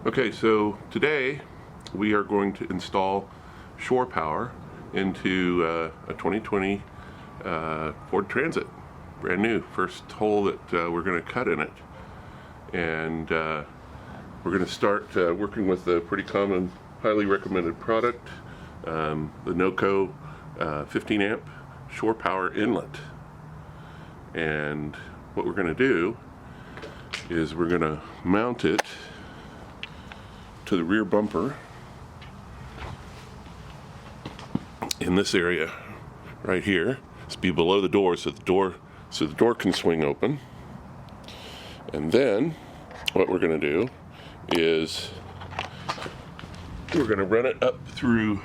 Okay, so today we are going to install shore power into a 2020 Ford Transit, brand new, first hole that we're going to cut in it. And we're going to start working with a pretty common, highly recommended product, the NOCO 15 amp shore power inlet. And what we're going to do is we're going to mount it to the rear bumper in this area right here. It's be below the door so the door can swing open. And then what we're going to do is we're going to run it up through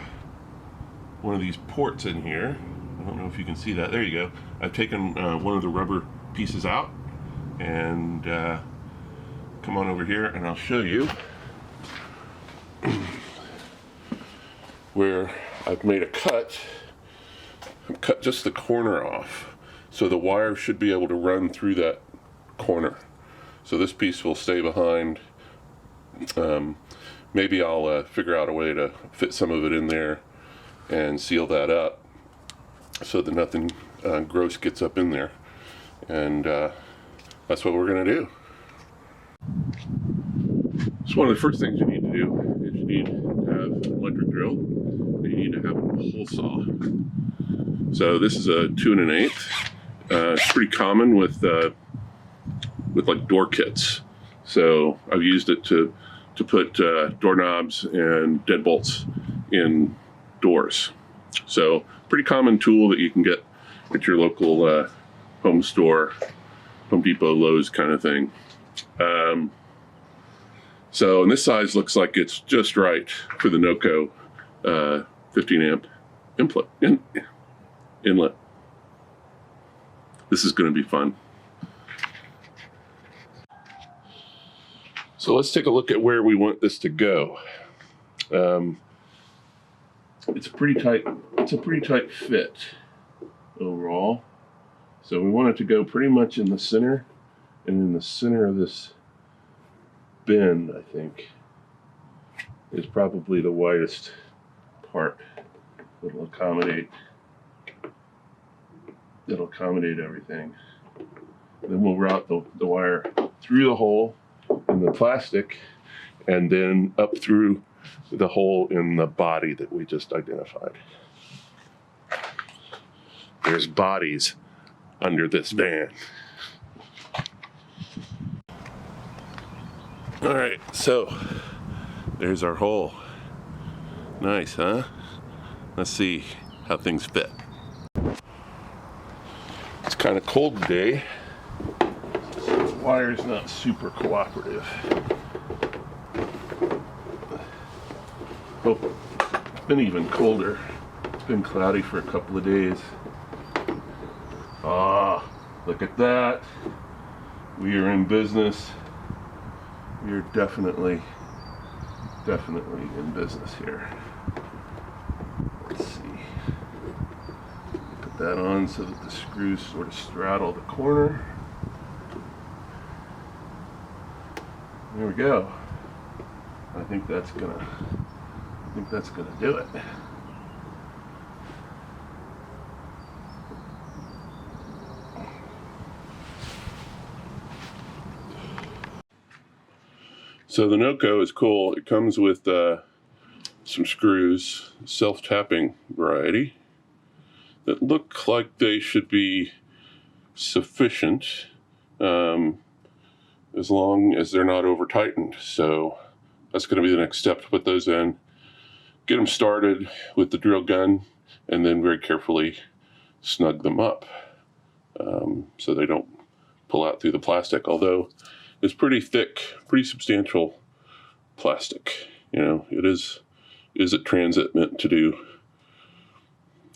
one of these ports in here. I don't know if you can see that. There you go. I've taken one of the rubber pieces out, and come on over here and I'll show you where I've made a cut. I've cut just the corner off, so the wire should be able to run through that corner. So this piece will stay behind. Maybe I'll figure out a way to fit some of it in there and seal that up so that nothing gross gets up in there. And that's what we're going to do. So one of the first things you need to do is you need to have an electric drill, and you need to have a hole saw. So this is a 2 1/8. It's pretty common with like door kits. So I've used it to put doorknobs and deadbolts in doors. So pretty common tool that you can get at your local home store, Home Depot, Lowe's kind of thing. So, and this size looks like it's just right for the NOCO 15 amp inlet. This is going to be fun. So let's take a look at where we want this to go. It's a pretty tight fit overall. So we want it to go pretty much in the center, and in the center of this bend, I think, is probably the widest part that'll accommodate everything. Then we'll route the wire through the hole in the plastic and then up through the hole in the body that we just identified. There's bodies under this van. All right, so there's our hole. Nice, huh? Let's see how things fit. It's kind of cold today. The wire's not super cooperative. Oh, it's been even colder. It's been cloudy for a couple of days. Ah, look at that. We are in business. We are definitely in business here. Let's see. Put that on so that the screws sort of straddle the corner. There we go. I think that's gonna do it. So the NOCO is cool. It comes with some screws, self-tapping variety, that look like they should be sufficient as long as they're not over tightened. So that's going to be the next step, to put those in, get them started with the drill gun, and then very carefully snug them up so they don't pull out through the plastic. Although it's pretty thick, pretty substantial plastic. You know, it is a transit meant to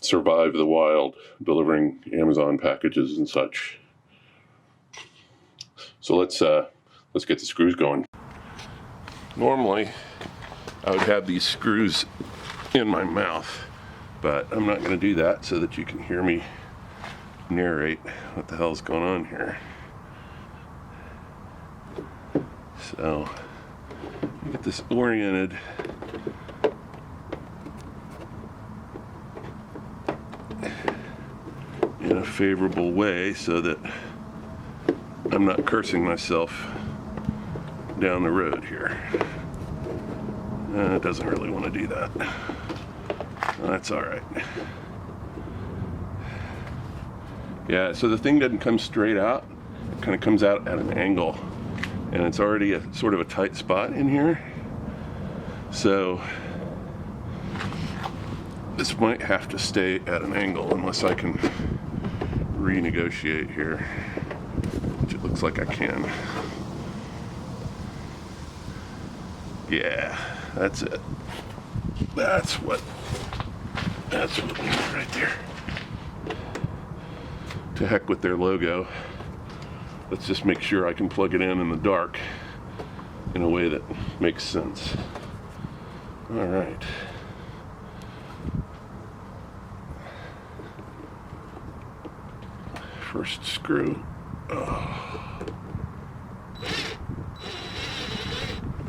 survive the wild, delivering Amazon packages and such. So let's get the screws going. Normally, I would have these screws in my mouth, but I'm not going to do that so that you can hear me narrate what the hell's going on here. So get this oriented. In a favorable way so that I'm not cursing myself down the road here. It doesn't really want to do that. That's all right. Yeah, so the thing doesn't come straight out. It kind of comes out at an angle. And it's already a sort of a tight spot in here. So this might have to stay at an angle unless I can renegotiate here, which it looks like I can. Yeah, that's it. That's what we need right there. To heck with their logo. Let's just make sure I can plug it in the dark in a way that makes sense. All right. First screw. Oh.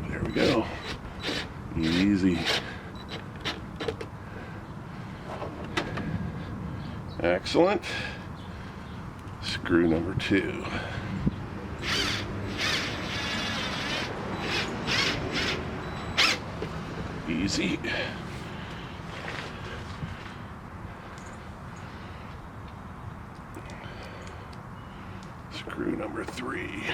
There we go. Easy. Excellent. Screw number 2. Easy. Screw number 3.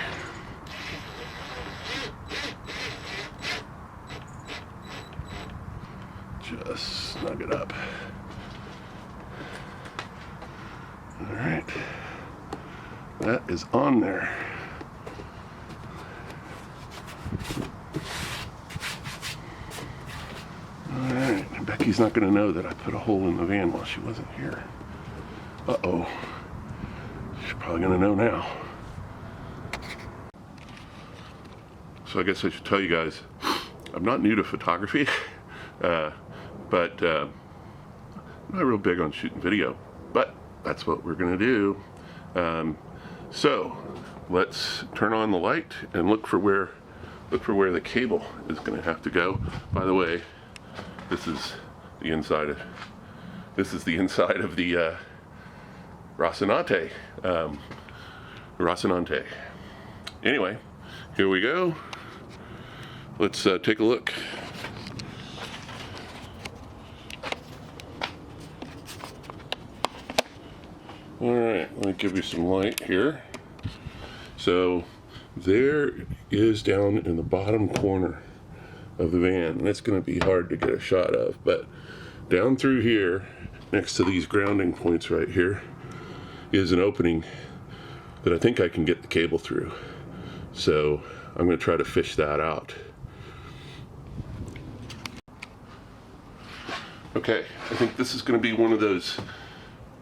Just snug it up. All right. That is on there. All right. Becky's not going to know that I put a hole in the van while she wasn't here. Uh-oh. She's probably going to know now. So I guess I should tell you guys, I'm not new to photography, but I'm not real big on shooting video, but that's what we're going to do. So let's turn on the light and look for where the cable is going to have to go. By the way, this is the inside of the Rocinante. Rocinante. Anyway, here we go. Let's take a look. All right, let me give you some light here. So there is down in the bottom corner of the van, and it's going to be hard to get a shot of, but down through here, next to these grounding points right here, is an opening that I think I can get the cable through. So I'm going to try to fish that out. Okay, I think this is going to be one of those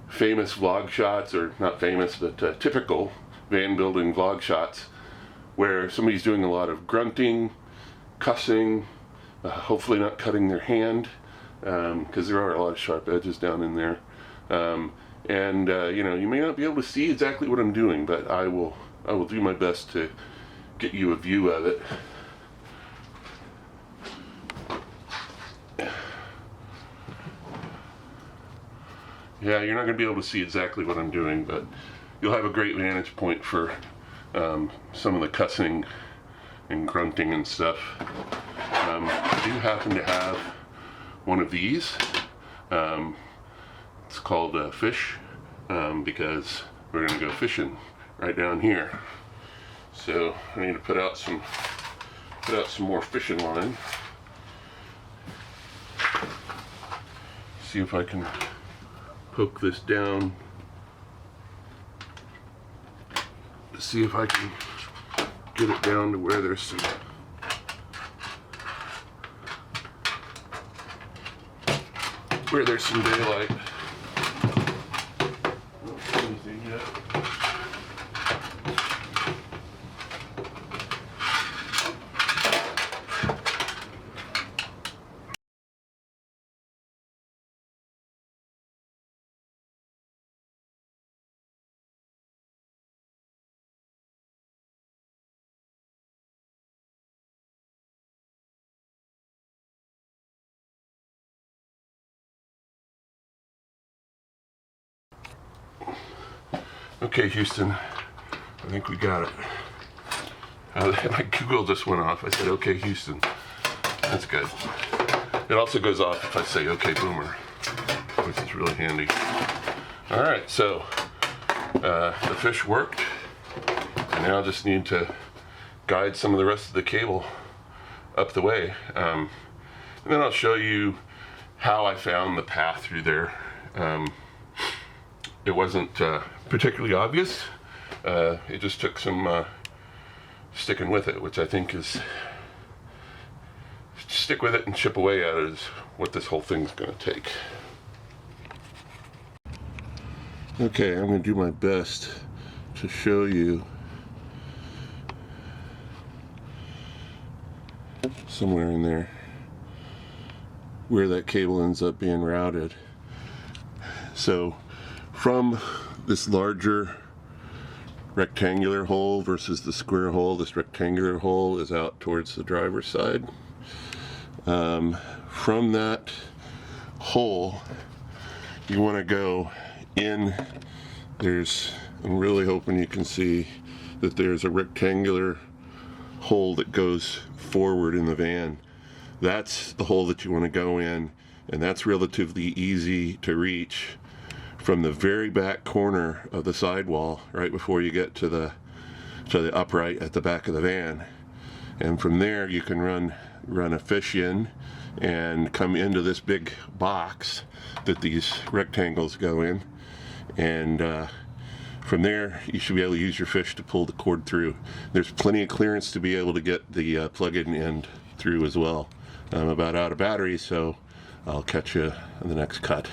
famous vlog shots, or not famous, but typical van building vlog shots, where somebody's doing a lot of grunting, cussing, hopefully not cutting their hand, because there are a lot of sharp edges down in there. You know, you may not be able to see exactly what I'm doing, but I will do my best to get you a view of it. Yeah, you're not going to be able to see exactly what I'm doing, but you'll have a great vantage point for some of the cussing and grunting and stuff. I do happen to have one of these. It's called Fish, because we're going to go fishing right down here. So I need to put out some more fishing line. See if I can poke this down. See if I can get it down to where there's some daylight. Anything yet? Okay, Houston, I think we got it. My Google just went off. I said, okay, Houston. That's good. It also goes off if I say, okay, Boomer, which is really handy. All right, so the fish worked. And now I just need to guide some of the rest of the cable up the way. And then I'll show you how I found the path through there. It wasn't particularly obvious. It just took some sticking with it, which I think is stick with it and chip away at it is what this whole thing's going to take. Okay, I'm going to do my best to show you somewhere in there where that cable ends up being routed. So from this larger rectangular hole versus the square hole, this rectangular hole is out towards the driver's side. From that hole, you want to go in. I'm really hoping you can see that there's a rectangular hole that goes forward in the van. That's the hole that you want to go in, and that's relatively easy to reach from the very back corner of the sidewall, right before you get to the upright at the back of the van. And from there you can run a fish in and come into this big box that these rectangles go in, and from there you should be able to use your fish to pull the cord through. There's plenty of clearance to be able to get the plug-in end through as well. I'm about out of battery, so I'll catch you in the next cut.